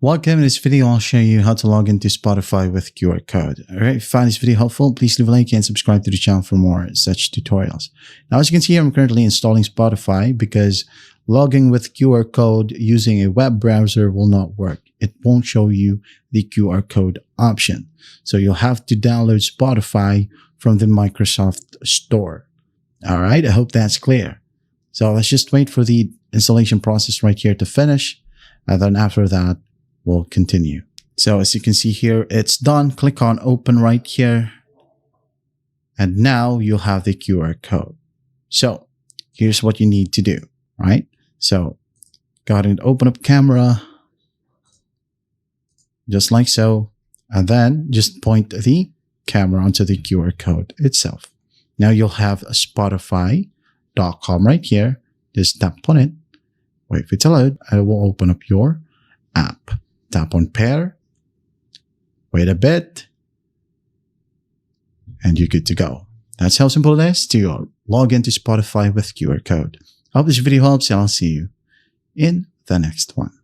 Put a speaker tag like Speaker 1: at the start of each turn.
Speaker 1: Welcome. In this video, I'll show you how to log into Spotify with QR code. Alright, if you find this video helpful, please leave a like and subscribe to the channel for more such tutorials. Now, as you can see, I'm currently installing Spotify because logging with QR code using a web browser will not work. It won't show you the QR code option. So you'll have to download Spotify from the Microsoft Store. Alright, I hope that's clear. So let's just wait for the installation process right here to finish. And then after that, we'll continue. So as you can see here, it's done. Click on open right here. And now you'll have the QR code. So here's what you need to do, right? So go ahead and open up camera, just like so. And then just point the camera onto the QR code itself. Now you'll have a Spotify.com right here. Just tap on it. Wait for it to load. I will open up your app. Tap on pair, wait a bit, and you're good to go. That's how simple it is to log into Spotify with QR code. I hope this video helps, and I'll see you in the next one.